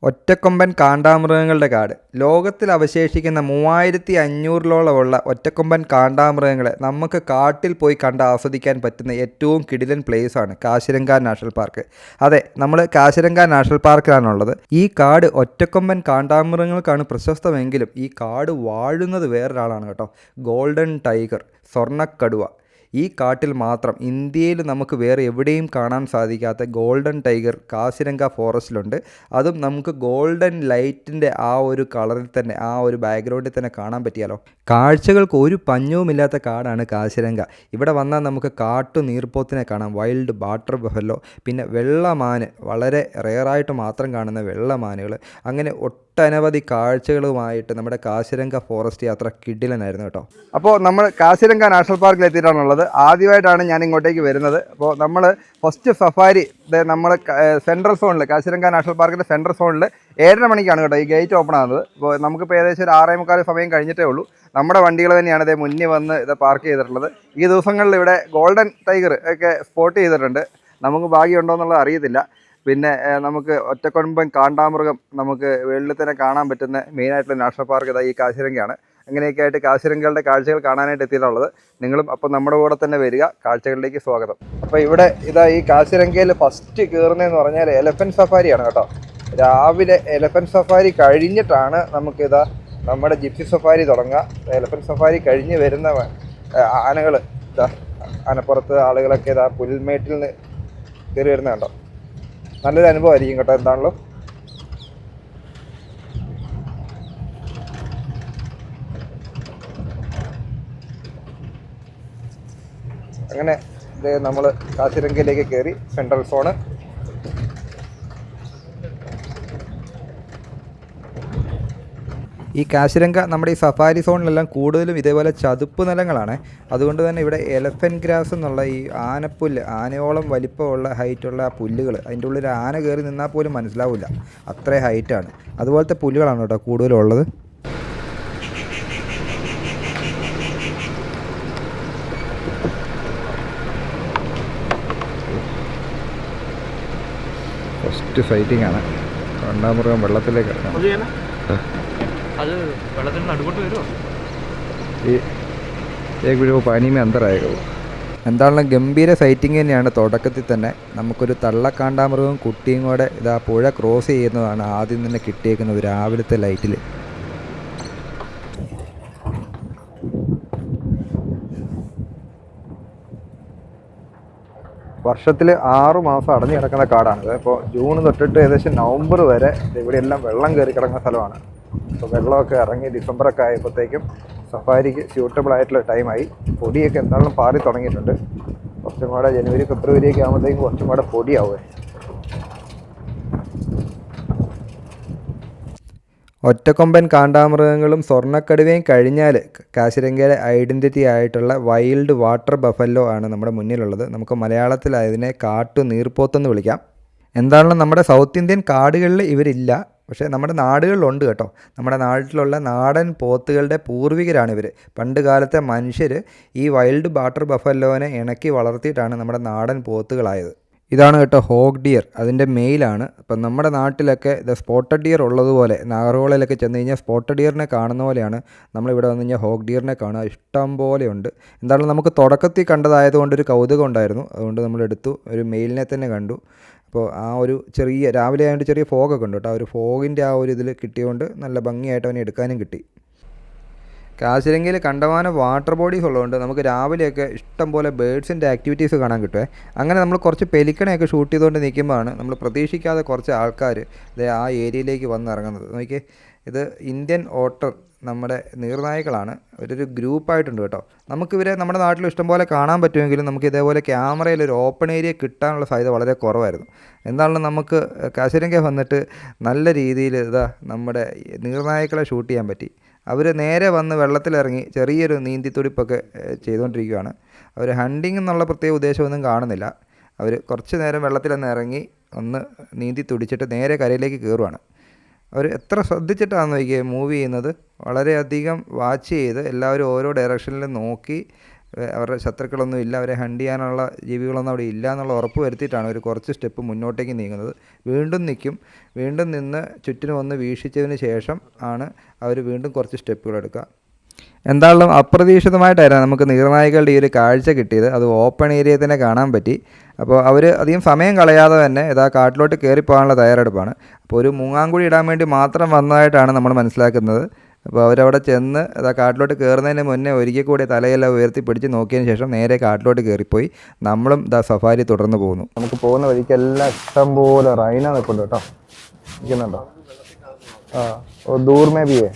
ഒറ്റക്കൊമ്പൻ കാണ്ടാമൃഗങ്ങളുടെ കാട്. ലോകത്തിൽ അവശേഷിക്കുന്ന 3500-ഓളമുള്ള ഒറ്റക്കൊമ്പൻ കാണ്ടാമൃഗങ്ങളെ നമുക്ക് കാട്ടിൽ പോയി കണ്ട് ആസ്വദിക്കാൻ പറ്റുന്ന ഏറ്റവും കിടിലൻ പ്ലേസാണ് കാശിരംഗ നാഷണൽ പാർക്ക്. അതെ, നമ്മൾ കാശിരംഗ നാഷണൽ പാർക്കിലാണുള്ളത്. ഈ കാട് ഒറ്റക്കൊമ്പൻ കാണ്ടാമൃഗങ്ങൾക്കാണ് പ്രശസ്തമെങ്കിലും ഈ കാട് വാഴുന്നത് വേറൊരാളാണ് കേട്ടോ. ഗോൾഡൻ ടൈഗർ, സ്വർണ്ണക്കടുവ. ഈ കാട്ടിൽ മാത്രം ഇന്ത്യയിൽ നമുക്ക് വേറെ എവിടെയും കാണാൻ സാധിക്കാത്ത ഗോൾഡൻ ടൈഗർ കാശിരംഗ ഫോറസ്റ്റിലുണ്ട്. അതും നമുക്ക് ഗോൾഡൻ ലൈറ്റിൻ്റെ ആ ഒരു കളറിൽ തന്നെ, ആ ഒരു ബാക്ക്ഗ്രൗണ്ടിൽ തന്നെ കാണാൻ പറ്റിയാലോ. കാഴ്ചകൾക്ക് ഒരു പഞ്ഞവുമില്ലാത്ത കാടാണ് കാശിരംഗ. ഇവിടെ വന്നാൽ നമുക്ക് കാട്ടു നീർപ്പോത്തിനെ കാണാം, വൈൽഡ് വാട്ടർ ബഫല്ലോ, പിന്നെ വെള്ളമാന്, വളരെ റെയറായിട്ട് മാത്രം കാണുന്ന വെള്ളമാനുകൾ. അങ്ങനെ ഒട്ടനവധി കാഴ്ചകളുമായിട്ട് നമ്മുടെ കാശിരംഗ ഫോറസ്റ്റ് യാത്ര കിടിലനായിരുന്നു കേട്ടോ. അപ്പോൾ നമ്മൾ കാശിരംഗ നാഷണൽ പാർക്കിൽ എത്തിയിട്ടാണുള്ളത്. ആദ്യമായിട്ടാണ് ഞാൻ ഇങ്ങോട്ടേക്ക് വരുന്നത്. അപ്പോൾ നമ്മൾ ഫസ്റ്റ് സഫാരി നമ്മൾ സെൻട്രൽ സോണിൽ, കാശിരംഗ നാഷണൽ പാർക്കിൻ്റെ സെൻട്രൽ സോണിൽ 7:30 മണിക്കാണ് കേട്ടോ ഈ ഗേറ്റ് ഓപ്പൺ ആകുന്നത്. അപ്പോൾ നമുക്കിപ്പോൾ ഏകദേശം ഒരു 6:45 സമയം കഴിഞ്ഞിട്ടേ ഉള്ളൂ. നമ്മുടെ വണ്ടികൾ തന്നെയാണ് ഇതേ മുന്നിൽ വന്ന് ഇത് പാർക്ക് ചെയ്തിട്ടുള്ളത്. ഈ ദിവസങ്ങളിൽ ഇവിടെ ഗോൾഡൻ ടൈഗർ ഒക്കെ സ്പോട്ട് ചെയ്തിട്ടുണ്ട്. നമുക്ക് ഭാഗ്യമുണ്ടോ എന്നുള്ളത് അറിയത്തില്ല. പിന്നെ നമുക്ക് ഒറ്റക്കൊമ്പൻ കാണ്ടാമൃഗം നമുക്ക് വേൾഡിൽ തന്നെ കാണാൻ പറ്റുന്ന മെയിനായിട്ടുള്ള നാഷണൽ പാർക്ക് ഇതാ ഈ കാശിരംഗയാണ്. അങ്ങനെയൊക്കെ ആയിട്ട് കാശിരംഗകളുടെ കാഴ്ചകൾ കാണാനായിട്ട് എത്തിയിട്ടുള്ളത്. നിങ്ങളും അപ്പോൾ നമ്മുടെ കൂടെ തന്നെ വരിക. കാഴ്ചകളിലേക്ക് സ്വാഗതം. അപ്പോൾ ഇവിടെ ഇതാ ഈ കാശിരംഗയിൽ ഫസ്റ്റ് കയറുന്നതെന്ന് പറഞ്ഞാൽ എലഫൻറ്റ് സഫാരിയാണ് കേട്ടോ. രാവിലെ എലഫൻറ്റ് സഫാരി കഴിഞ്ഞിട്ടാണ് നമുക്കിതാ നമ്മുടെ ജിപ്സി സഫാരി തുടങ്ങുക. എലഫൻറ്റ് സഫാരി കഴിഞ്ഞ് വരുന്ന ആനകൾ, ഇതാ ആനപ്പുറത്ത് ആളുകളൊക്കെ ഇതാ പുൽമേട്ടിൽ നിന്ന് കയറി വരുന്നത് കണ്ടോ. നല്ലൊരു അനുഭവമായിരിക്കും കേട്ടോ. എന്താണല്ലോ അങ്ങനെ ഇത് നമ്മൾ കാശിരംഗയിലേക്ക് കയറി. Central zone. ഈ കാശിരംഗ നമ്മുടെ ഈ സഫാരി സോണിലെല്ലാം കൂടുതലും ഇതേപോലെ ചതുപ്പ് നിലങ്ങളാണ്. അതുകൊണ്ട് തന്നെ ഇവിടെ എലഫൻറ്റ് ഗ്രാസ് എന്നുള്ള ഈ ആനപ്പുല്ല്, ആനയോളം വലിപ്പമുള്ള ഹൈറ്റുള്ള ആ പുല്ലുകൾ, അതിൻ്റെ ഉള്ളിൽ ആന കയറി നിന്നാൽ പോലും മനസ്സിലാവില്ല, അത്രയും ഹൈറ്റാണ്. അതുപോലത്തെ പുല്ലുകളാണ് കേട്ടോ കൂടുതലും ഉള്ളത്. ഫസ്റ്റ് ഫൈറ്റിംഗ് ആണ്. കാണ്ടാമൃഗം വെള്ളത്തിലേക്ക് ഇറങ്ങണം. അത് വെള്ളത്തിൽ നടുക്കോട്ട് വരുമോ? ഈ പാനി മേ അന്തരായോ. എന്താണെങ്കിലും ഗംഭീര ഫൈറ്റിംഗ് തന്നെയാണ്. തുടക്കത്തിൽ തന്നെ നമുക്കൊരു തള്ളക്കാണ്ടാമൃഗവും കുട്ടിയും കൂടെ ഇതാ പുഴ ക്രോസ് ചെയ്യുന്നതാണ് ആദ്യം തന്നെ കിട്ടിയേക്കുന്നത് രാവിലത്തെ ലൈറ്റിൽ. വർഷത്തിൽ 6 മാസം അടഞ്ഞു കിടക്കുന്ന കാടാണിത്. ഇപ്പോൾ ജൂൺ തൊട്ടിട്ട് ഏകദേശം നവംബർ വരെ ഇവിടെയെല്ലാം വെള്ളം കയറി കിടക്കുന്ന സ്ഥലമാണ്. അപ്പോൾ വെള്ളമൊക്കെ ഇറങ്ങി ഡിസംബറൊക്കെ ആയപ്പോഴത്തേക്കും സഫാരിക്ക് സ്യൂട്ടബിൾ ആയിട്ടുള്ള ടൈമായി. പൊടിയൊക്കെ എന്തായാലും പാറി തുടങ്ങിയിട്ടുണ്ട്. കുറച്ചും കൂടെ ജനുവരി ഫെബ്രുവരിയൊക്കെ ആകുമ്പോഴത്തേക്കും കുറച്ചും കൂടെ പൊടിയാവുമേ. ഒറ്റക്കൊമ്പൻ കാണ്ടാമൃഗങ്ങളും സ്വർണ്ണക്കടുവയും കഴിഞ്ഞാൽ കാശിരംഗയുടെ ഐഡൻറ്റിറ്റി ആയിട്ടുള്ള വൈൽഡ് വാട്ടർ ബഫല്ലോ ആണ് നമ്മുടെ മുന്നിലുള്ളത്. നമുക്ക് മലയാളത്തിൽ അതിനെ കാട്ടു നീർപ്പോത്തെന്ന് വിളിക്കാം. എന്താണെങ്കിലും നമ്മുടെ സൗത്ത് ഇന്ത്യൻ കാടുകളിൽ ഇവരില്ല, പക്ഷേ നമ്മുടെ നാടുകളിലുണ്ട് കേട്ടോ. നമ്മുടെ നാട്ടിലുള്ള നാടൻ പോത്തുകളുടെ പൂർവികരാണ് ഇവർ. പണ്ട് കാലത്തെ മനുഷ്യർ ഈ വൈൽഡ് വാട്ടർ ബഫല്ലോനെ ഇണക്കി വളർത്തിയിട്ടാണ് നമ്മുടെ നാടൻ പോത്തുകളായത്. ഇതാണ് കേട്ടോ ഹോഗ് ഡിയർ, അതിൻ്റെ മെയിലാണ്. അപ്പം നമ്മുടെ നാട്ടിലൊക്കെ ഇത് സ്പോട്ടഡ് ഡിയർ ഉള്ളതുപോലെ നാഗർഹോളയിലൊക്കെ ചെന്ന് കഴിഞ്ഞാൽ സ്പോട്ടഡ് ഡിയറിനെ കാണുന്ന പോലെയാണ് നമ്മളിവിടെ വന്നു കഴിഞ്ഞാൽ ഹോഗ് ഡിയറിനെ കാണുക. ഇഷ്ടം പോലെയുണ്ട്. എന്തായാലും നമുക്ക് തുടക്കത്തിൽ കണ്ടതായതുകൊണ്ടൊരു കൗതുകം ഉണ്ടായിരുന്നു. അതുകൊണ്ട് നമ്മളെടുത്തു. ഒരു മെയിലിനെ തന്നെ കണ്ടു. അപ്പോൾ ആ ഒരു ചെറിയ രാവിലെ ആയതുകൊണ്ട് ചെറിയ ഫോഗൊക്കെ ഉണ്ട് കേട്ടോ. ആ ഒരു ഫോഗിൻ്റെ ആ ഒരു ഇതിൽ കിട്ടിയതുകൊണ്ട് നല്ല ഭംഗിയായിട്ട് അവനെ എടുക്കാനും കിട്ടി. കാശിരംഗയിൽ കണ്ടമാനം വാട്ടർ ബോഡീസ് ഉള്ളതുകൊണ്ട് നമുക്ക് രാവിലെയൊക്കെ ഇഷ്ടം പോലെ ബേഡ്സിൻ്റെ ആക്ടിവിറ്റീസ് കാണാൻ കിട്ടുമേ. അങ്ങനെ നമ്മൾ കുറച്ച് പെലിക്കണയൊക്കെ ഷൂട്ട് ചെയ്തുകൊണ്ട് നിൽക്കുമ്പോഴാണ് നമ്മൾ പ്രതീക്ഷിക്കാതെ കുറച്ച് ആൾക്കാർ ആ ഏരിയയിലേക്ക് വന്നിറങ്ങുന്നത്. നോക്കിയേ, ഇത് ഇന്ത്യൻ ഓട്ടർ, നമ്മുടെ നീർനായകളാണ്. ഒരു ഗ്രൂപ്പായിട്ടുണ്ട് കേട്ടോ. നമുക്കിവരെ നമ്മുടെ നാട്ടിൽ ഇഷ്ടംപോലെ കാണാൻ പറ്റുമെങ്കിലും നമുക്ക് ഇതേപോലെ ക്യാമറയിൽ ഒരു ഓപ്പൺ ഏരിയ കിട്ടാനുള്ള സാധ്യത വളരെ കുറവായിരുന്നു. എന്താണെങ്കിലും നമുക്ക് കാശിരംഗ വന്നിട്ട് നല്ല രീതിയിൽ ഇതാ നമ്മുടെ നീർനായകളെ ഷൂട്ട് ചെയ്യാൻ പറ്റി. അവർ നേരെ വന്ന് വെള്ളത്തിലിറങ്ങി ചെറിയൊരു നീന്തിത്തുടിപ്പൊക്കെ ചെയ്തുകൊണ്ടിരിക്കുകയാണ്. അവർ ഹണ്ടിങ് എന്നുള്ള പ്രത്യേക ഉദ്ദേശമൊന്നും കാണുന്നില്ല. അവർ കുറച്ച് നേരം വെള്ളത്തിലൊന്ന് ഇറങ്ങി ഒന്ന് നീന്തി തുടിച്ചിട്ട് നേരെ കരയിലേക്ക് കയറുവാണ്. അവർ എത്ര ശ്രദ്ധിച്ചിട്ടാണെന്ന് നോക്കിയേ മൂവ് ചെയ്യുന്നത്. വളരെയധികം വാച്ച് ചെയ്ത് എല്ലാവരും ഓരോ ഡയറക്ഷനിൽ നോക്കി അവരുടെ ശത്രുക്കളൊന്നും ഇല്ല, അവരെ ഹണ്ട് ചെയ്യാനുള്ള ജീവികളൊന്നും അവിടെ ഇല്ല എന്നുള്ള ഉറപ്പ് വരുത്തിയിട്ടാണ് അവർ കുറച്ച് സ്റ്റെപ്പ് മുന്നോട്ടേക്ക് നീങ്ങുന്നത്. വീണ്ടും നിൽക്കും, വീണ്ടും നിന്ന് ചുറ്റിനും ഒന്ന് വീക്ഷിച്ചതിന് ശേഷം ആണ് അവർ വീണ്ടും കുറച്ച് സ്റ്റെപ്പുകൾ എടുക്കുക. എന്തായാലും അപ്രതീക്ഷിതമായിട്ടായിരുന്നു നമുക്ക് നീർനായകളുടെ ഈ ഒരു കാഴ്ച കിട്ടിയത്. അത് ഓപ്പൺ ഏരിയയിൽ തന്നെ കാണാൻ പറ്റി. അപ്പോൾ അവർ അധികം സമയം കളയാതെ തന്നെ ഇതാ കാട്ടിലോട്ട് കയറിപ്പോകാനുള്ള തയ്യാറെടുപ്പാണ്. അപ്പോൾ ഒരു മൂങ്ങാങ്കുഴി ഇടാൻ വേണ്ടി മാത്രം വന്നതായിട്ടാണ് നമ്മൾ മനസ്സിലാക്കുന്നത്. അപ്പോൾ അവരവിടെ ചെന്ന് ഇതാ കാട്ടിലോട്ട് കയറുന്നതിന് മുന്നേ ഒരിക്കൽ കൂടി തലയെല്ലാം ഉയർത്തി പിടിച്ച് നോക്കിയതിന് ശേഷം നേരെ കാട്ടിലോട്ട് കയറിപ്പോയി. നമ്മളും ഇതാ സഫാരി തുടർന്ന് പോകുന്നു. നമുക്ക് പോകുന്ന വഴിക്കെല്ലാം ഇഷ്ടം പോലെ റൈന നിൽപ്പുണ്ട് കേട്ടോ, ഇരിക്കുന്നുണ്ടോ?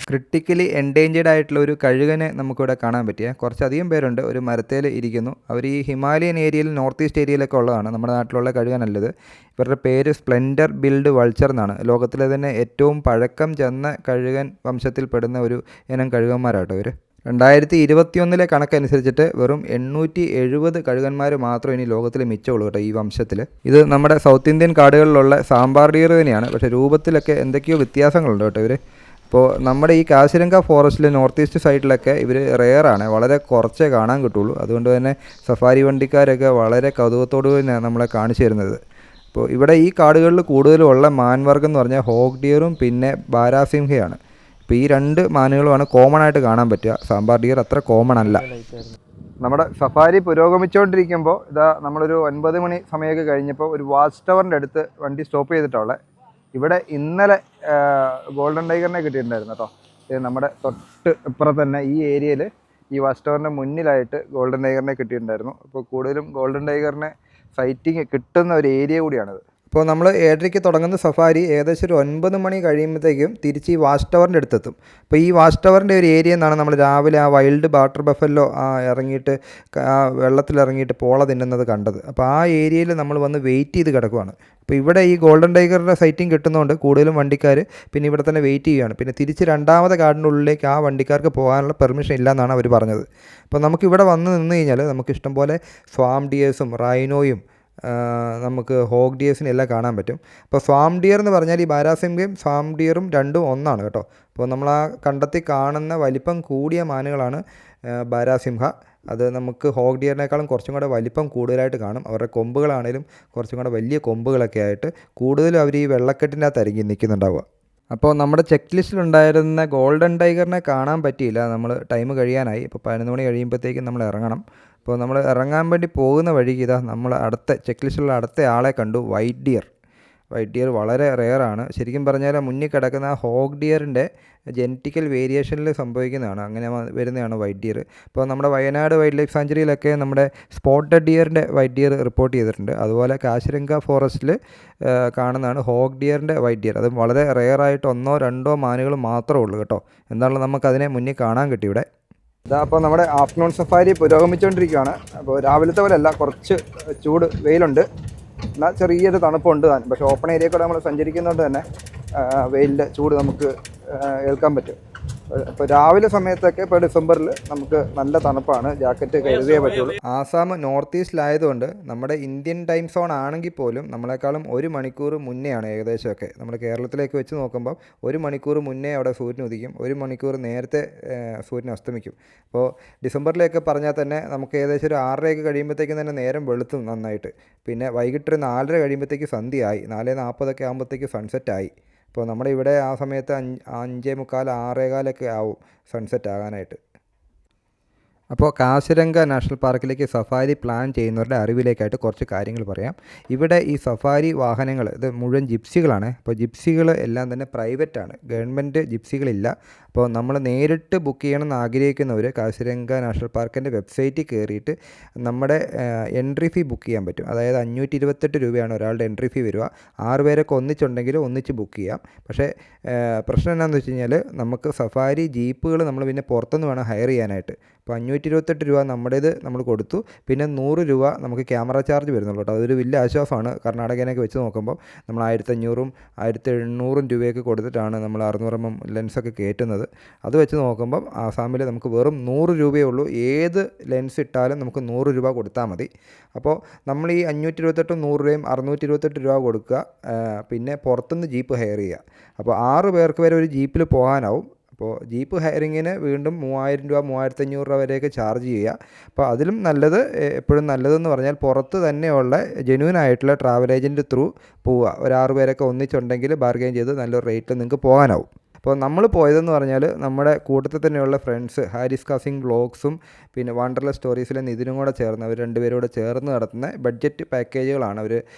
ക്രിട്ടിക്കലി എൻഡേഞ്ചേർഡ് ആയിട്ടുള്ള ഒരു കഴുകനെ നമുക്കിവിടെ കാണാൻ പറ്റിയ കുറച്ചധികം പേരുണ്ട്. ഒരു മരത്തേൽ ഇരിക്കുന്നു. അവർ ഈ ഹിമാലയൻ ഏരിയയിൽ, നോർത്ത് ഈസ്റ്റ് ഏരിയയിലൊക്കെ ഉള്ളതാണ്. നമ്മുടെ നാട്ടിലുള്ള കഴുകനല്ലത്. ഇവരുടെ പേര് സ്പ്ലെൻഡർ ബിൽഡ് വൾച്ചർ എന്നാണ്. ലോകത്തിലെ തന്നെ ഏറ്റവും പഴക്കം ചെന്ന കഴുകൻ വംശത്തിൽപ്പെടുന്ന ഒരു ഇനം കഴുകന്മാരാട്ടോ ഇവർ. 2021 കണക്കനുസരിച്ചിട്ട് വെറും 870 കഴുകന്മാർ മാത്രം ഇനി ലോകത്തിൽ മിച്ചമുള്ളൂ കേട്ടോ ഈ വംശത്തിൽ. ഇത് നമ്മുടെ സൗത്ത് ഇന്ത്യൻ കാടുകളിലുള്ള സാമ്പാർ ഡിയർ തന്നെയാണ്, പക്ഷേ രൂപത്തിലൊക്കെ എന്തൊക്കെയോ വ്യത്യാസങ്ങളുണ്ട് കേട്ടോ ഇവർ. അപ്പോൾ നമ്മുടെ ഈ കാസിരംഗ ഫോറസ്റ്റിൽ നോർത്ത് ഈസ്റ്റ് സൈഡിലൊക്കെ ഇവർ റെയറാണ്, വളരെ കുറച്ചേ കാണാൻ കിട്ടുള്ളൂ. അതുകൊണ്ട് തന്നെ സഫാരി വണ്ടിക്കാരൊക്കെ വളരെ കൗതുകത്തോടു തന്നെയാണ് നമ്മളെ കാണിച്ചു തരുന്നത്. അപ്പോൾ ഇവിടെ ഈ കാടുകളിൽ കൂടുതലും ഉള്ള മാൻവർഗ്ഗം എന്ന് പറഞ്ഞാൽ ഹോഗ് ഡിയറും പിന്നെ ബാരാസിംഹയാണ്. ഇപ്പോൾ ഈ 2 മാനുകളുമാണ് കോമൺ ആയിട്ട് കാണാൻ പറ്റുക. സാമ്പാർ ഡിയർ അത്ര കോമൺ അല്ല. നമ്മുടെ സഫാരി പുരോഗമിച്ചുകൊണ്ടിരിക്കുമ്പോൾ ഇതാ നമ്മളൊരു 9 മണി സമയമൊക്കെ കഴിഞ്ഞപ്പോൾ ഒരു വാച്ച് ടവറിൻ്റെ അടുത്ത് വണ്ടി സ്റ്റോപ്പ് ചെയ്തിട്ടുള്ളത്. ഇവിടെ ഇന്നലെ ഗോൾഡൻ ടൈഗറിനെ കിട്ടിയിട്ടുണ്ടായിരുന്നു കേട്ടോ. നമ്മുടെ തൊട്ട് ഇപ്പുറത്ത് തന്നെ ഈ ഏരിയയിൽ ഈ വാച്ച് ടവറിൻ്റെ മുന്നിലായിട്ട് ഗോൾഡൻ ടൈഗറിനെ കിട്ടിയിട്ടുണ്ടായിരുന്നു. അപ്പോൾ കൂടുതലും ഗോൾഡൻ ടൈഗറിനെ സൈറ്റിങ് കിട്ടുന്ന ഒരു ഏരിയ കൂടിയാണിത്. ഇപ്പോൾ നമ്മൾ 7:30 തുടങ്ങുന്ന സഫാരി ഏകദേശം ഒരു 9 മണി കഴിയുമ്പോഴത്തേക്കും തിരിച്ച് ഈ വാച്ച് ടവറിൻ്റെ അടുത്തെത്തും. അപ്പോൾ ഈ വാച്ച് ടവറിൻ്റെ ഒരു ഏരിയ എന്നാണ് നമ്മൾ രാവിലെ ആ വൈൽഡ് വാട്ടർ ബഫല്ലോ ഇറങ്ങിയിട്ട് വെള്ളത്തിലിറങ്ങിയിട്ട് പോള തിന്നുന്നത് കണ്ടത്. അപ്പോൾ ആ ഏരിയയിൽ നമ്മൾ വന്ന് വെയിറ്റ് ചെയ്ത് കിടക്കുവാണ്. അപ്പോൾ ഇവിടെ ഈ ഗോൾഡൻ ടൈഗറിൻ്റെ സൈറ്റിംഗ് കിട്ടുന്നതുകൊണ്ട് കൂടുതലും വണ്ടിക്കാർ പിന്നെ ഇവിടെ തന്നെ വെയിറ്റ് ചെയ്യുകയാണ്. പിന്നെ തിരിച്ച് രണ്ടാമത്തെ കാടിൻ്റെ ഉള്ളിലേക്ക് ആ വണ്ടിക്കാർക്ക് പോകാനുള്ള പെർമിഷൻ ഇല്ല എന്നാണ് അവർ പറഞ്ഞത്. അപ്പോൾ നമുക്കിവിടെ വന്ന് നിന്ന് കഴിഞ്ഞാൽ നമുക്ക് ഇഷ്ടംപോലെ സ്വാം ഡിയേഴ്സും റൈനോയും നമുക്ക് ഹോഗ് ഡിയേഴ്സിനെ എല്ലാം കാണാൻ പറ്റും. അപ്പോൾ സ്വാം ഡിയർ എന്ന് പറഞ്ഞാൽ ഈ ബാരാസിംഹയും സ്വാം ഡിയറും രണ്ടും ഒന്നാണ് കേട്ടോ. അപ്പോൾ നമ്മൾ ആ കണ്ടത്തിൽ കാണുന്ന വലിപ്പം കൂടിയ മാനുകളാണ് ബാരാസിംഹ. അത് നമുക്ക് ഹോഗ് ഡിയറിനേക്കാളും കുറച്ചും കൂടെ വലിപ്പം കൂടുതലായിട്ട് കാണും. അവരുടെ കൊമ്പുകളാണേലും കുറച്ചും കൂടെ വലിയ കൊമ്പുകളൊക്കെ ആയിട്ട് കൂടുതലും അവർ ഈ വെള്ളക്കെട്ടിൻ്റെ അകത്ത് അരികി നിൽക്കുന്നുണ്ടാവുക. അപ്പോൾ നമ്മുടെ ചെക്ക് ലിസ്റ്റിലുണ്ടായിരുന്ന ഗോൾഡൻ ടൈഗറിനെ കാണാൻ പറ്റിയില്ല. നമ്മൾ ടൈം കഴിയാനായി. ഇപ്പോൾ 11 മണി കഴിയുമ്പോഴത്തേക്കും നമ്മൾ ഇറങ്ങണം. അപ്പോൾ നമ്മൾ ഇറങ്ങാൻ വേണ്ടി പോകുന്ന വഴിക്ക് ഇതാ നമ്മൾ അടുത്ത ചെക്ക് ലിസ്റ്റിലുള്ള അടുത്ത ആളെ കണ്ടു, വൈറ്റ് ഡിയർ. വൈറ്റ് ഡിയർ വളരെ റെയറാണ്. ശരിക്കും പറഞ്ഞാൽ മുന്നിൽ കിടക്കുന്ന ആ ഹോഗ് ഡിയറിൻ്റെ ജനറ്റിക്കൽ വേരിയേഷനിൽ സംഭവിക്കുന്നതാണ്, അങ്ങനെ വരുന്നതാണ് വൈറ്റ് ഡിയർ. ഇപ്പോൾ നമ്മുടെ വയനാട് വൈൽഡ് ലൈഫ് സാഞ്ചുറിയിലൊക്കെ നമ്മുടെ സ്പോട്ടഡ് ഡിയറിൻ്റെ വൈറ്റ് ഡിയർ റിപ്പോർട്ട് ചെയ്തിട്ടുണ്ട്. അതുപോലെ കാശിരംഗ ഫോറസ്റ്റിൽ കാണുന്നതാണ് ഹോഗ് ഡിയറിൻ്റെ വൈറ്റ് ഡിയർ. അത് വളരെ റെയറായിട്ട് 1-2 മാനുകൾ മാത്രമേ ഉള്ളൂ കേട്ടോ. എന്താണെങ്കിലും നമുക്കതിനെ മുന്നിൽ കാണാൻ കിട്ടി ഇവിടെ. ഇതാ അപ്പോൾ നമ്മുടെ ആഫ്റ്റർനൂൺ സഫാരി പുരോഗമിച്ചുകൊണ്ടിരിക്കുകയാണ്. അപ്പോൾ രാവിലത്തെ പോലെ അല്ല, കുറച്ച് ചൂട് വെയിലുണ്ട്, എന്നാൽ ചെറിയൊരു തണുപ്പുണ്ട് താൻ. പക്ഷേ ഓപ്പൺ ഏരിയ കൂടെ നമ്മൾ സഞ്ചരിക്കുന്നതുകൊണ്ട് തന്നെ വെയിലിൻ്റെ ചൂട് നമുക്ക് ഏൽക്കാൻ പറ്റും. ഇപ്പോൾ രാവിലെ സമയത്തൊക്കെ ഇപ്പോൾ ഡിസംബറിൽ നമുക്ക് നല്ല തണുപ്പാണ്, ജാക്കറ്റ് കരുതിയേ പറ്റുള്ളൂ. ആസാം നോർത്ത് ഈസ്റ്റിലായതുകൊണ്ട് നമ്മുടെ ഇന്ത്യൻ ടൈം സോൺ ആണെങ്കിൽ പോലും നമ്മളെക്കാളും 1 മണിക്കൂർ മുന്നെയാണ് ഏകദേശമൊക്കെ. നമ്മുടെ കേരളത്തിലേക്ക് വെച്ച് നോക്കുമ്പോൾ 1 മണിക്കൂർ മുന്നേ അവിടെ സൂര്യൻ ഉദിക്കും, 1 മണിക്കൂർ നേരത്തെ സൂര്യൻ അസ്തമിക്കും. അപ്പോൾ ഡിസംബറിലേക്ക് പറഞ്ഞാൽ തന്നെ നമുക്ക് ഏകദേശം ഒരു 6:30 കഴിയുമ്പോഴത്തേക്കും തന്നെ നേരം വെളുത്തും നന്നായിട്ട്. പിന്നെ വൈകിട്ട് 4:30 കഴിയുമ്പോഴത്തേക്ക് സന്ധ്യയായി, 4:40 ആകുമ്പോഴത്തേക്ക് സൺസെറ്റായി. ഇപ്പോൾ നമ്മുടെ ഇവിടെ ആ സമയത്ത് 5:45 6:15 ആവും സൺസെറ്റ് ആകാനായിട്ട്. അപ്പോൾ കാസിരംഗ നാഷണൽ പാർക്കിലേക്ക് സഫാരി പ്ലാൻ ചെയ്യുന്നവരുടെ അറിവിലേക്കായിട്ട് കുറച്ച് കാര്യങ്ങൾ പറയാം. ഇവിടെ ഈ സഫാരി വാഹനങ്ങൾ ഇത് മുഴുവൻ ജിപ്സികളാണ്. അപ്പോൾ ജിപ്സികൾ എല്ലാം തന്നെ പ്രൈവറ്റാണ്, ഗവൺമെൻറ് ജിപ്സികളില്ല. അപ്പോൾ നമ്മൾ നേരിട്ട് ബുക്ക് ചെയ്യണമെന്ന് ആഗ്രഹിക്കുന്നവർ കാസിരംഗ നാഷണൽ പാർക്കിൻ്റെ വെബ്സൈറ്റിൽ കയറിയിട്ട് നമ്മുടെ എൻട്രി ഫീ ബുക്ക് ചെയ്യാൻ പറ്റും. അതായത് 528 രൂപയാണ് ഒരാളുടെ എൻട്രി ഫീ വരിക. 6 പേരൊക്കെ ഒന്നിച്ചുണ്ടെങ്കിൽ ഒന്നിച്ച് ബുക്ക് ചെയ്യാം. പക്ഷേ പ്രശ്നം എന്താണെന്ന് വെച്ച് കഴിഞ്ഞാൽ നമുക്ക് സഫാരി ജീപ്പുകൾ നമ്മൾ പിന്നെ പുറത്തുനിന്ന് വേണം ഹയർ ചെയ്യാനായിട്ട്. അപ്പോൾ 528 രൂപ നമ്മുടേത് നമ്മൾ കൊടുത്തു, പിന്നെ 100 രൂപ നമുക്ക് ക്യാമറ ചാർജ് വരുന്നുള്ളൂ കേട്ടോ. അതൊരു വലിയ ആശ്വാസമാണ്. കർണാടകയിലൊക്കെ വെച്ച് നോക്കുമ്പോൾ നമ്മൾ 1500 1700 രൂപയൊക്കെ കൊടുത്തിട്ടാണ് നമ്മൾ 600mm ലെൻസൊക്കെ കയറ്റുന്നത്. അത് വെച്ച് നോക്കുമ്പം ആസാമിൽ നമുക്ക് വെറും 100 രൂപയേ ഉള്ളൂ. ഏത് ലെൻസ് ഇട്ടാലും നമുക്ക് 100 രൂപ കൊടുത്താൽ മതി. അപ്പോൾ നമ്മൾ ഈ 528 100 രൂപയും 628 രൂപ കൊടുക്കുക, പിന്നെ പുറത്തുനിന്ന് ജീപ്പ് ഹയർ ചെയ്യുക. അപ്പോൾ 6 പേർക്ക് വരെ ഒരു ജീപ്പിൽ പോകാനാവും. അപ്പോൾ ജീപ്പ് ഹയറിങ്ങിന് വീണ്ടും 3000 രൂപ 3500 രൂപ വരെയൊക്കെ ചാർജ് ചെയ്യുക. അപ്പോൾ അതിലും നല്ലത്, എപ്പോഴും നല്ലതെന്ന് പറഞ്ഞാൽ പുറത്ത് തന്നെയുള്ള ജെന്യൂൻ ആയിട്ടുള്ള ട്രാവൽ ഏജൻറ്റ് ത്രൂ പോവുക. ഒരു 6 പേരൊക്കെ ഒന്നിച്ചുണ്ടെങ്കിൽ ബാർഗെയിൻ ചെയ്ത് നല്ലൊരു റേറ്റിൽ നിങ്ങൾക്ക് പോകാനാവും. അപ്പോൾ നമ്മൾ പോയതെന്ന് പറഞ്ഞാൽ നമ്മുടെ കൂട്ടത്തിൽ തന്നെയുള്ള ഫ്രണ്ട്സ് ഹാരിസ് കാസിംഗ് വ്ളോഗ്സും പിന്നെ വണ്ടർലസ് സ്റ്റോറീസിലെ നിതിനും കൂടെ ചേർന്ന് അവർ രണ്ടുപേരും കൂടെ ചേർന്ന് നടത്തുന്ന ബഡ്ജറ്റ് പാക്കേജുകളാണ്. അവർ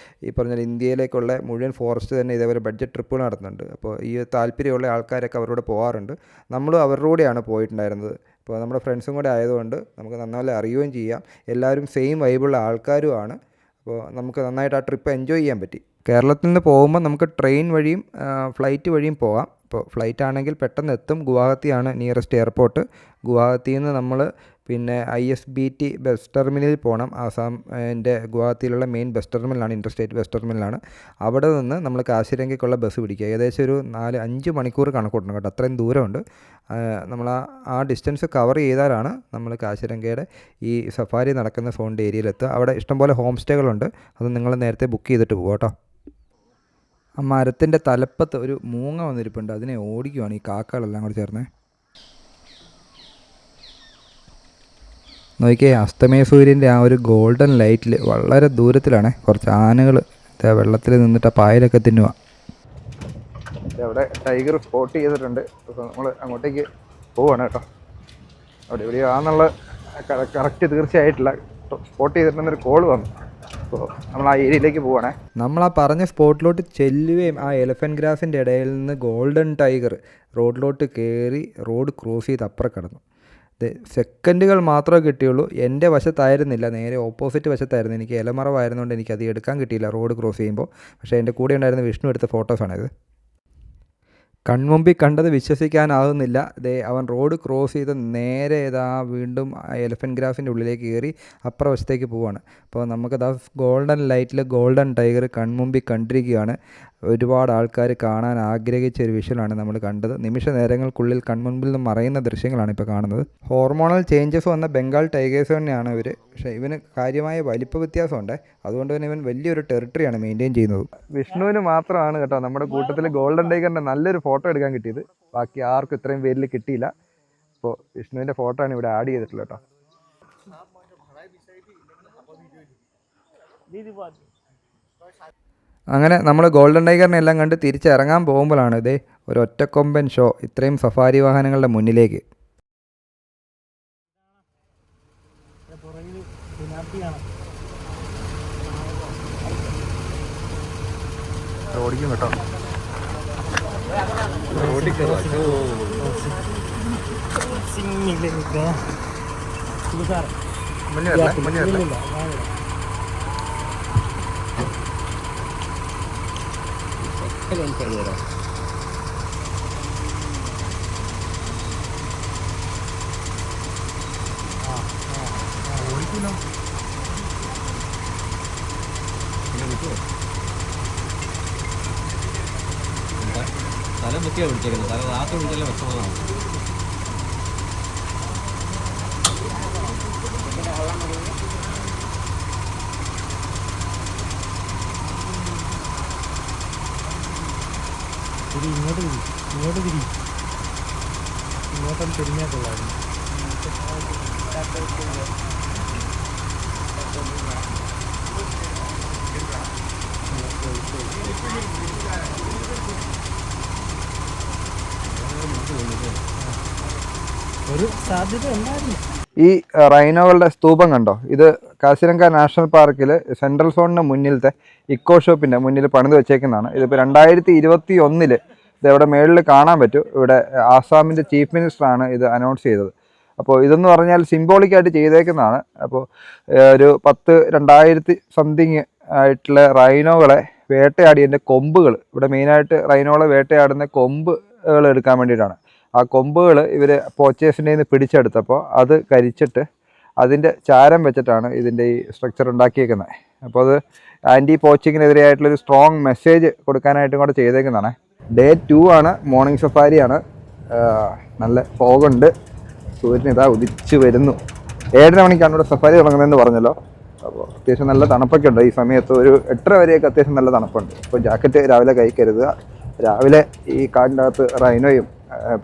ഈ പറഞ്ഞ ഇന്ത്യയിലേക്കുള്ള മുഴുവൻ ഫോറസ്റ്റ് തന്നെ ഇതേപോലെ ബഡ്ജറ്റ് ട്രിപ്പുകൾ നടത്തുന്നുണ്ട്. അപ്പോൾ ഈ താല്പര്യമുള്ള ആൾക്കാരൊക്കെ അവരോട് പോകാറുണ്ട്. നമ്മളും അവരുടെ കൂടെയാണ് പോയിട്ടുണ്ടായിരുന്നത്. അപ്പോൾ നമ്മുടെ ഫ്രണ്ട്സും കൂടെ ആയതുകൊണ്ട് നമുക്ക് നന്നായി അറിയുകയും ചെയ്യാം. എല്ലാവരും സെയിം വൈബുള്ള ആൾക്കാരുമാണ്. അപ്പോൾ നമുക്ക് നന്നായിട്ട് ആ ട്രിപ്പ് എൻജോയ് ചെയ്യാൻ പറ്റി. കേരളത്തിൽ നിന്ന് പോകുമ്പോൾ നമുക്ക് ട്രെയിൻ വഴിയും ഫ്ലൈറ്റ് വഴിയും പോകാം. ഇപ്പോൾ ഫ്ലൈറ്റ് ആണെങ്കിൽ പെട്ടെന്ന് എത്തും. ഗുവാഹത്തിയാണ് നിയറസ്റ്റ് എയർപോർട്ട്. ഗുവാഹത്തിയിൽ നിന്ന് നമ്മൾ പിന്നെ ISBT ബസ് ടെർമിനലിൽ പോകണം. ആസാമിൻ്റെ ഗുവാഹത്തിയിലുള്ള മെയിൻ ബസ് ടെർമിനലാണ്, ഇൻ്റർസ്റ്റേറ്റ് ബസ് ടെർമിനലാണ്. അവിടെ നിന്ന് നമ്മൾ കാശിരംഗയ്ക്കുള്ള ബസ് പിടിക്കുക. ഏകദേശം ഒരു 4-5 മണിക്കൂർ കണക്കൂട്ടണം കേട്ടോ, അത്രയും ദൂരമുണ്ട്. നമ്മൾ ആ ഡിസ്റ്റൻസ് കവർ ചെയ്താലാണ് നമ്മൾ കാശിരംഗയുടെ ഈ സഫാരി നടക്കുന്ന സോണിൻ്റെ ഏരിയയിലെത്തുക. അവിടെ ഇഷ്ടംപോലെ ഹോം സ്റ്റേകളുണ്ട്. അത് നിങ്ങൾ നേരത്തെ ബുക്ക് ചെയ്തിട്ട് പോകും കേട്ടോ. ആ മരത്തിൻ്റെ തലപ്പത്ത് ഒരു മൂങ്ങ വന്നിരിപ്പുണ്ട്. അതിനെ ഓടിക്കുവാണ് ഈ കാക്കകളെല്ലാം കൂടി ചേർന്ന്. നോക്കിയേ, അസ്തമയ സൂര്യൻ്റെ ആ ഒരു ഗോൾഡൻ ലൈറ്റിൽ വളരെ ദൂരത്തിലാണ് കുറച്ച് ആനകൾ വെള്ളത്തിൽ നിന്നിട്ട് ആ പായലൊക്കെ തിന്നുക. അവിടെ ടൈഗർ സ്പോട്ട് ചെയ്തിട്ടുണ്ട്. അപ്പോൾ നമ്മൾ അങ്ങോട്ടേക്ക് പോവാണ് കേട്ടോ. അവിടെ എവിടെയാണെന്നുള്ള കറക്റ്റ് തീർച്ചയായിട്ടില്ല. സ്പോട്ട് ചെയ്തിട്ടുണ്ടെന്നൊരു കോൾ വന്നു. അപ്പോൾ നമ്മൾ ആ ഏരിയയിലേക്ക് പോവാണേ. നമ്മൾ ആ പറഞ്ഞ സ്പോട്ടിലോട്ട് ചെല്ലുകയും ആ എലഫൻറ്റ് ഗ്രാസിൻ്റെ ഇടയിൽ നിന്ന് ഗോൾഡൻ ടൈഗർ റോഡിലോട്ട് കയറി റോഡ് ക്രോസ് ചെയ്ത് അപ്പുറം കിടന്നു. സെക്കൻഡുകൾ മാത്രമേ കിട്ടിയുള്ളൂ. എൻ്റെ വശത്തായിരുന്നില്ല, നേരെ ഓപ്പോസിറ്റ് വശത്തായിരുന്നു. എനിക്ക് ഇലമറവായിരുന്നുകൊണ്ട് എനിക്കത് എടുക്കാൻ കിട്ടിയില്ല റോഡ് ക്രോസ് ചെയ്യുമ്പോൾ. പക്ഷേ എൻ്റെ കൂടെ ഉണ്ടായിരുന്ന വിഷ്ണു എടുത്ത ഫോട്ടോസാണിത്. കൺമുമ്പിൽ കണ്ടത് വിശ്വസിക്കാനാകുന്നില്ല. അവൻ റോഡ് ക്രോസ് ചെയ്ത് നേരെ വീണ്ടും എലഫൻറ്റ് ഗ്രാസിൻ്റെ ഉള്ളിലേക്ക് കയറി അപ്പുറവശത്തേക്ക് പോവാണ്. അപ്പോൾ നമുക്കത് ഗോൾഡൻ ലൈറ്റിൽ ഗോൾഡൻ ടൈഗർ കൺമുമ്പിൽ കണ്ടിരിക്കുകയാണ്. ഒരുപാട് ആൾക്കാർ കാണാൻ ആഗ്രഹിച്ച ഒരു വിഷ്വലാണ് നമ്മൾ കണ്ടത്. നിമിഷ നേരങ്ങൾക്കുള്ളിൽ കൺമുൻപിൽ നിന്ന് മറയുന്ന ദൃശ്യങ്ങളാണ് ഇപ്പോൾ കാണുന്നത്. ഹോർമോണൽ ചേഞ്ചസ് വന്ന ബംഗാൾ ടൈഗേഴ്സ് തന്നെയാണ് ഇവർ. പക്ഷേ ഇവന് കാര്യമായ വലിപ്പ വ്യത്യാസമുണ്ട്. അതുകൊണ്ട് തന്നെ ഇവൻ വലിയൊരു ടെറിട്ടറിയാണ് മെയിൻറ്റെയിൻ ചെയ്യുന്നത്. വിഷ്ണുവിന് മാത്രമാണ് കേട്ടോ നമ്മുടെ കൂട്ടത്തിൽ ഗോൾഡൻ ടൈഗറിൻ്റെ നല്ലൊരു ഫോട്ടോ എടുക്കാൻ കിട്ടിയത്. ബാക്കി ആർക്കും ഇത്രയും പേരിൽ കിട്ടിയില്ല. അപ്പോൾ വിഷ്ണുവിൻ്റെ ഫോട്ടോ ആണ് ഇവിടെ ആഡ് ചെയ്തിട്ടുള്ളത് കേട്ടോ. അങ്ങനെ നമ്മൾ ഗോൾഡൻ ടൈഗറിനെ എല്ലാം കണ്ട് തിരിച്ചിറങ്ങാൻ പോകുമ്പോഴാണ് ഒരു ഒറ്റക്കൊമ്പൻ ഷോ ഇത്രയും സഫാരി വാഹനങ്ങളുടെ മുന്നിലേക്ക്. ഓടിക്കും കേട്ടോ. തല മുക്കിയാണ് പിടിച്ചേക്കുന്നത്. തല രാത്രി പിടിച്ചാലേ വിഷമമാണ്. ഇങ്ങോട്ട് തിരി ഇങ്ങോട്ടും തിരിഞ്ഞാൽ കൊള്ളായിരുന്നു. ഒരു സാധ്യത ഉണ്ടായിരുന്നു. ഈ റൈനോകളുടെ സ്തൂപം കണ്ടോ? ഇത് കാസിരംഗ നാഷണൽ പാർക്കിൽ സെൻട്രൽ സോണിന് മുന്നിലത്തെ ഇക്കോ ഷോപ്പിൻ്റെ മുന്നിൽ പണിത് വെച്ചേക്കുന്നതാണ്. ഇതിപ്പോൾ 2021 ഇതെവിടെ മേളിൽ കാണാൻ പറ്റും. ഇവിടെ ആസാമിൻ്റെ ചീഫ് മിനിസ്റ്ററാണ് ഇത് അനൗൺസ് ചെയ്തത്. അപ്പോൾ ഇതെന്ന് പറഞ്ഞാൽ സിംബോളിക്കായിട്ട് ചെയ്തേക്കുന്നതാണ്. അപ്പോൾ ഒരു 2000 സംതിങ് ആയിട്ടുള്ള റൈനോകളെ വേട്ടയാടിയതിൻ്റെ കൊമ്പുകൾ, ഇവിടെ മെയിനായിട്ട് റൈനോകളെ വേട്ടയാടുന്ന കൊമ്പുകൾ എടുക്കാൻ വേണ്ടിയിട്ടാണ്. ആ കൊമ്പുകൾ ഇവർ പോച്ചേഴ്സിൻ്റെ നിന്ന് പിടിച്ചെടുത്തപ്പോൾ അത് കരിച്ചിട്ട് അതിൻ്റെ ചാരം വെച്ചിട്ടാണ് ഇതിൻ്റെ ഈ സ്ട്രക്ചർ ഉണ്ടാക്കിയേക്കുന്നത്. അപ്പോൾ അത് ആൻറ്റി പോച്ചിങ്ങിനെതിരെയായിട്ടുള്ളൊരു സ്ട്രോങ് മെസ്സേജ് കൊടുക്കാനായിട്ടും കൂടെ ചെയ്തേക്കുന്നതാണ്. Day 2 ആണ്, മോർണിംഗ് സഫാരിയാണ്. നല്ല ഫോഗുണ്ട്, സൂര്യൻ ഇതാ ഉദിച്ച് വരുന്നു. 7:30 മണിക്കാണ് ഇവിടെ സഫാരി തുടങ്ങുന്നതെന്ന് പറഞ്ഞല്ലോ. അപ്പോൾ അത്യാവശ്യം നല്ല തണുപ്പൊക്കെ ഉണ്ട് ഈ സമയത്ത്. ഒരു 8:30 വരെയൊക്കെ അത്യാവശ്യം നല്ല തണുപ്പുണ്ട്. അപ്പോൾ ജാക്കറ്റ് രാവിലെ കൈ കരുതുക. രാവിലെ ഈ കാടിൻ്റെ അകത്ത് റൈനോയും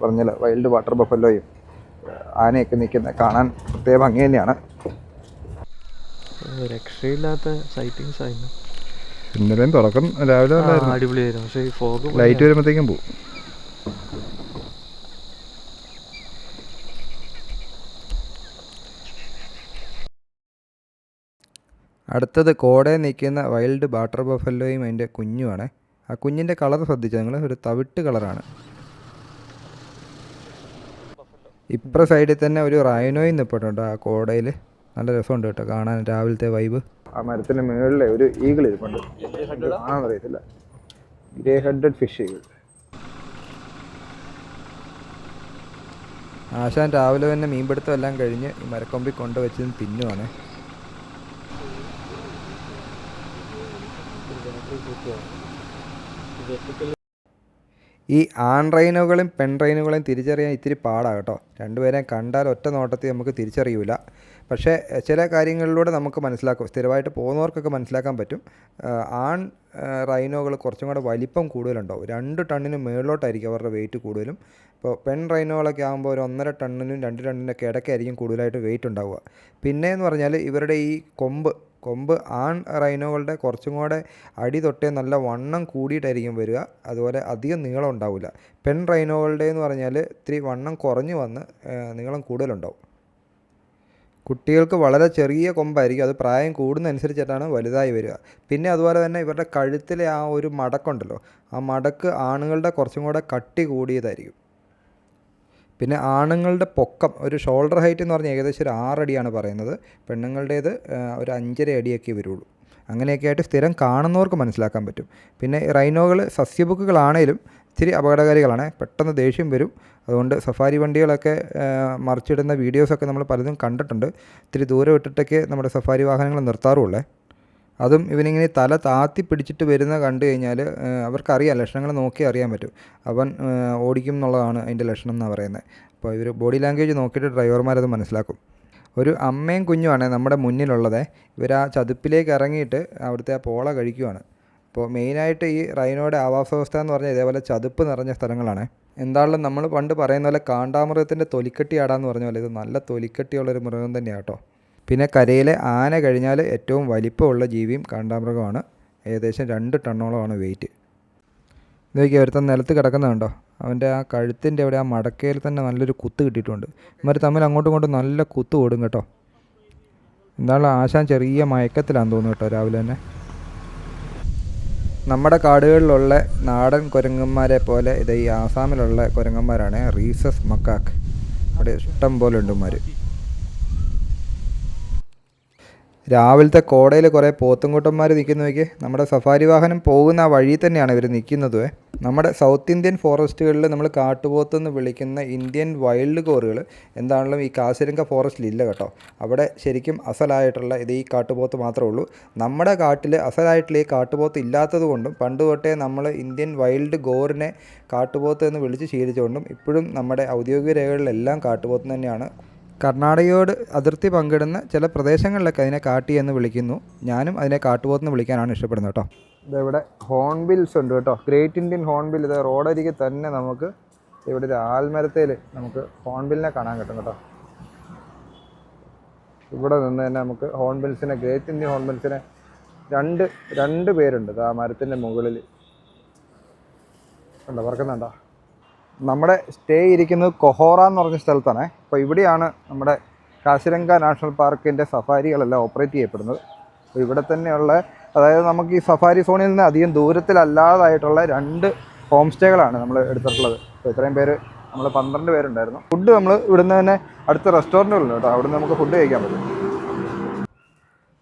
പറഞ്ഞല്ലോ വൈൽഡ് വാട്ടർ ബഫലോയും ആനയൊക്കെ നിൽക്കുന്ന കാണാൻ പ്രത്യേക ഭംഗി തന്നെയാണ്. രക്ഷയില്ലാത്ത സൈറ്റിങ്സ് ആയിരുന്നു. ഇന്നലെയും തുറക്കം രാവിലെ അടിപൊളിയായിരുന്നു. പക്ഷേ ഈ ഫോഗ് ലൈറ്റ് വരുമ്പോഴത്തേക്കും പോകും. അടുത്തത് കോടയിൽ നിൽക്കുന്ന വൈൽഡ് വാട്ടർ ബഫലോയും അതിൻ്റെ കുഞ്ഞുമാണ്. ആ കുഞ്ഞിൻ്റെ കളർ ശ്രദ്ധിച്ചാൽ നിങ്ങൾ, ഒരു തവിട്ട് കളറാണ്. ഇപ്പുറ സൈഡിൽ തന്നെ ഒരു റൈനോയും നിൽപ്പുണ്ട് ആ കോടയിൽ. നല്ല രസമുണ്ട് കേട്ടോ കാണാൻ, രാവിലത്തെ വൈബ്. ആ മരത്തിൻ്റെ മുകളിലെ ഒരു ഈഗിൾ ഇരിപ്പുണ്ട്, ആണെന്ന് അറിയത്തില്ല. Grey headed fish eagle. ആശാൻ രാവിലെ തന്നെ മീൻപിടുത്തം എല്ലാം കഴിഞ്ഞ് ഈ മരക്കൊമ്പിൽ കൊണ്ടുവച്ച് തിന്നുവാണ്. ഈ ആൺ റൈനുകളും പെൺ റൈനുകളെയും തിരിച്ചറിയാൻ ഇത്തിരി പാടാണ് കേട്ടോ. രണ്ടുപേരെയും കണ്ടാൽ ഒറ്റ നോട്ടത്തിൽ നമുക്ക് തിരിച്ചറിയില്ല. പക്ഷേ ചില കാര്യങ്ങളിലൂടെ നമുക്ക് മനസ്സിലാക്കും, സ്ഥിരമായിട്ട് പോകുന്നവർക്കൊക്കെ മനസ്സിലാക്കാൻ പറ്റും. ആൺ റൈനോകൾ കുറച്ചും കൂടെ വലിപ്പം കൂടുതലുണ്ടാവും, 2 ടണ്ണിന് മുകളിലോട്ടായിരിക്കും അവരുടെ വെയിറ്റ് കൂടുതലും. ഇപ്പോൾ പെൺ റൈനോകളൊക്കെ ആകുമ്പോൾ ഒരു 1.5 ടണ്ണിനും 2 ടണ്ണിനൊക്കെ ഇടയ്ക്കായിരിക്കും കൂടുതലായിട്ട് വെയിറ്റ് ഉണ്ടാവുക. പിന്നെയെന്ന് പറഞ്ഞാൽ ഇവരുടെ ഈ കൊമ്പ് ആൺ റൈനോകളുടെ കുറച്ചും കൂടെ അടി തൊട്ടേ നല്ല വണ്ണം കൂടിയിട്ടായിരിക്കും വരിക. അതുപോലെ അധികം നീളം ഉണ്ടാവില്ല. പെൺ റൈനോകളുടെ എന്ന് പറഞ്ഞാൽ ഇത്തിരി വണ്ണം കുറഞ്ഞു വന്ന് നീളം കൂടുതലുണ്ടാവും. കുട്ടികൾക്ക് വളരെ ചെറിയ കൊമ്പായിരിക്കും, അത് പ്രായം കൂടുന്നതനുസരിച്ചിട്ടാണ് വലുതായി വരിക. പിന്നെ അതുപോലെ തന്നെ ഇവരുടെ കഴുത്തിലെ ആ ഒരു മടക്കുണ്ടല്ലോ, ആ മടക്ക് ആണുങ്ങളുടെ കുറച്ചും കൂടെ കട്ടി കൂടിയതായിരിക്കും. പിന്നെ ആണുങ്ങളുടെ പൊക്കം ഒരു ഷോൾഡർ ഹൈറ്റ് എന്ന് പറഞ്ഞാൽ ഏകദേശം ഒരു 6 അടിയാണ് പറയുന്നത്. പെണ്ണുങ്ങളുടേത് ഒരു 5.5 അടിയൊക്കെ വരുള്ളൂ. അങ്ങനെയൊക്കെ ആയിട്ട് സ്ഥിരം കാണുന്നവർക്ക് മനസ്സിലാക്കാൻ പറ്റും. പിന്നെ റൈനോകൾ സസ്യബുക്കുകളാണേലും ഇത്തിരി അപകടകാരികളാണ്, പെട്ടെന്ന് ദേഷ്യം വരും. അതുകൊണ്ട് സഫാരി വണ്ടികളൊക്കെ മറിച്ചിടുന്ന വീഡിയോസൊക്കെ നമ്മൾ പലതും കണ്ടിട്ടുണ്ട്. ഇത്തിരി ദൂരെ വിട്ടിട്ടൊക്കെ നമ്മുടെ സഫാരി വാഹനങ്ങൾ നിർത്താറുള്ളേ. അതും ഇവനിങ്ങനെ തല താത്തി പിടിച്ചിട്ട് വരുന്ന കണ്ടു കഴിഞ്ഞാൽ അവർക്കറിയാം, ലക്ഷണങ്ങൾ നോക്കി അറിയാൻ പറ്റും അവൻ ഓടിക്കും എന്നുള്ളതാണ് അതിൻ്റെ ലക്ഷണം എന്നാണ് പറയുന്നത്. അപ്പോൾ ഇവർ ബോഡി ലാംഗ്വേജ് നോക്കിയിട്ട് ഡ്രൈവർമാരത് മനസ്സിലാക്കും. ഒരു അമ്മയും കുഞ്ഞുമാണ് നമ്മുടെ മുന്നിലുള്ളത്. ഇവർ ആ ചതുപ്പിലേക്ക് ഇറങ്ങിയിട്ട് അവിടുത്തെ ആ പോള കഴിക്കുവാണ്. അപ്പോൾ മെയിനായിട്ട് ഈ റൈനോയുടെ ആവാസവ്യവസ്ഥ എന്ന് പറഞ്ഞാൽ ഇതേപോലെ ചതുപ്പ് നിറഞ്ഞ സ്ഥലങ്ങളാണ്. എന്തായാലും നമ്മൾ പണ്ട് പറയുന്ന പോലെ കാണ്ടാമൃഗത്തിൻ്റെ തൊലിക്കട്ടി ആടാന്ന് പറഞ്ഞ പോലെ ഇത് നല്ല തൊലിക്കട്ടിയുള്ളൊരു മൃഗം തന്നെയാണ് കേട്ടോ. പിന്നെ കരയിലെ ആന കഴിഞ്ഞാൽ ഏറ്റവും വലിപ്പമുള്ള ജീവിയും കാണ്ടാമൃഗമാണ്. ഏകദേശം 2 ടണ്ണോളമാണ് വെയിറ്റ്. ഇതൊക്കെ ഒരുത്തൻ നിലത്ത് കിടക്കുന്നുണ്ടോ, അവൻ്റെ ആ കഴുത്തിൻ്റെ അവിടെ ആ മടക്കയിൽ തന്നെ നല്ലൊരു കുത്ത് കിട്ടിയിട്ടുണ്ട്. ഇവർ തമ്മിൽ അങ്ങോട്ടും ഇങ്ങോട്ടും നല്ല കുത്ത് ഓടും കേട്ടോ. എന്തായാലും ആശാൻ ചെറിയ മയക്കത്തിലാണെന്ന് തോന്നുന്നു കേട്ടോ രാവിലെ തന്നെ. നമ്മുടെ കാടുകളിലുള്ള നാടൻ കുരങ്ങന്മാരെ പോലെ ഇത് ഈ ആസാമിലുള്ള കുരങ്ങന്മാരാണ്, റീസസ് മക്കാക്ക്. അവിടെ ഇഷ്ടം പോലെ ഉണ്ട് ഇവന്മാർ. രാവിലത്തെ കോടയിൽ കുറേ പോത്തുംകൂട്ടന്മാർ നിൽക്കുന്നതൊക്കെ നമ്മുടെ സഫാരി വാഹനം പോകുന്ന ആ വഴി തന്നെയാണ് ഇവർ നിൽക്കുന്നത്. നമ്മുടെ സൗത്ത് ഇന്ത്യൻ ഫോറസ്റ്റുകളിൽ നമ്മൾ കാട്ടുപോത്തെന്ന് വിളിക്കുന്ന ഇന്ത്യൻ വൈൽഡ് കോറുകൾ എന്താണെങ്കിലും ഈ കാസിരംഗ ഫോറസ്റ്റിലില്ല കേട്ടോ. അവിടെ ശരിക്കും അസലായിട്ടുള്ള ഇത് ഈ കാട്ടുപോത്ത് മാത്രമേ ഉള്ളൂ. നമ്മുടെ കാട്ടിൽ അസലായിട്ടുള്ള ഈ കാട്ടുപോത്ത് ഇല്ലാത്തത് കൊണ്ടും പണ്ട് തൊട്ടേ നമ്മൾ ഇന്ത്യൻ വൈൽഡ് ഗോറിനെ കാട്ടുപോത്ത് എന്ന് വിളിച്ച് ശീലിച്ചുകൊണ്ടും ഇപ്പോഴും നമ്മുടെ ഔദ്യോഗിക രേഖകളിലെല്ലാം കാട്ടുപോത്ത് തന്നെയാണ്. കർണാടകയോട് അതിർത്തി പങ്കിടുന്ന ചില പ്രദേശങ്ങളിലൊക്കെ അതിനെ കാട്ടി എന്ന് വിളിക്കുന്നു. ഞാനും അതിനെ കാട്ടുപോത്തെന്ന് വിളിക്കാനാണ് ഇഷ്ടപ്പെടുന്നത് കേട്ടോ. ഇതെവിടെ ഹോൺബിൽസ് ഉണ്ട് കേട്ടോ, ഗ്രേറ്റ് ഇന്ത്യൻ ഹോൺബിൽ. ഇത് റോഡരികെ തന്നെ നമുക്ക് ഇവിടെ ഒരു ആൽമരത്തേൽ നമുക്ക് ഹോൺബിലിനെ കാണാൻ കിട്ടും കേട്ടോ. ഇവിടെ നിന്ന് തന്നെ നമുക്ക് ഹോൺബിൽസിനെ, ഗ്രേറ്റ് ഇന്ത്യൻ ഹോൺബിൽസിനെ രണ്ട് പേരുണ്ട് ആ മരത്തിൻ്റെ മുകളിൽ ഉണ്ടോ, പറക്കുന്നുണ്ടോ. നമ്മുടെ സ്റ്റേ ഇരിക്കുന്നത് കൊഹോറ എന്ന് പറഞ്ഞ സ്ഥലത്താണ്. അപ്പോൾ ഇവിടെയാണ് നമ്മുടെ കാസിരംഗ നാഷണൽ പാർക്കിൻ്റെ സഫാരികളെല്ലാം ഓപ്പറേറ്റ് ചെയ്യപ്പെടുന്നത്. അപ്പോൾ ഇവിടെ തന്നെയുള്ള, അതായത് നമുക്ക് ഈ സഫാരി സോണിൽ നിന്ന് അധികം ദൂരത്തിലല്ലാതായിട്ടുള്ള 2 ഹോം സ്റ്റേകളാണ് നമ്മൾ എടുത്തിട്ടുള്ളത്. അപ്പോൾ ഇത്രയും പേര്, നമ്മൾ 12 പേരുണ്ടായിരുന്നു. ഫുഡ് നമ്മൾ ഇവിടുന്ന് തന്നെ അടുത്ത റെസ്റ്റോറൻറ്റുകളുണ്ട് കേട്ടോ, അവിടുന്ന് നമുക്ക് ഫുഡ് കഴിക്കാൻ പറ്റും.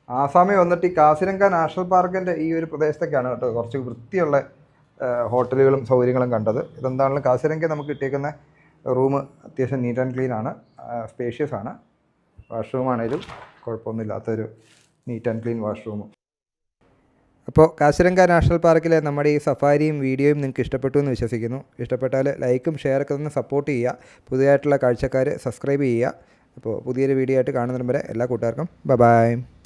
ആസാമിൽ വന്നിട്ട് ഈ കാസിരംഗ നാഷണൽ പാർക്കിൻ്റെ ഈ ഒരു പ്രദേശത്തൊക്കെയാണ് കേട്ടോ കുറച്ച് വൃത്തിയുള്ള ഹോട്ടലുകളും സൗകര്യങ്ങളും കണ്ടത്. ഇതെന്താണെങ്കിലും കാസിരംഗ നമുക്ക് കിട്ടിയേക്കുന്ന റൂം അത്യാവശ്യം നീറ്റ് ആൻഡ് ക്ലീൻ ആണ്, സ്പേഷ്യസ് ആണ്. വാഷ്റൂമാണേലും കുഴപ്പമൊന്നുമില്ലാത്തൊരു നീറ്റ് ആൻഡ് ക്ലീൻ വാഷ്റൂം. അപ്പോൾ കാസിരംഗ നാഷണൽ പാർക്കിലെ നമ്മുടെ ഈ സഫാരിയും വീഡിയോയും നിങ്ങൾക്ക് ഇഷ്ടപ്പെട്ടു എന്ന് വിശ്വസിക്കുന്നു. ഇഷ്ടപ്പെട്ടാൽ ലൈക്കും ഷെയറൊക്കെ തന്നെ സപ്പോർട്ട് ചെയ്യുക. പുതിയതായിട്ടുള്ള കാഴ്ചക്കാർ സബ്സ്ക്രൈബ് ചെയ്യുക. അപ്പോൾ പുതിയൊരു വീഡിയോ ആയിട്ട് കാണുന്നതിന് വരെ എല്ലാ കൂട്ടുകാർക്കും ബൈ.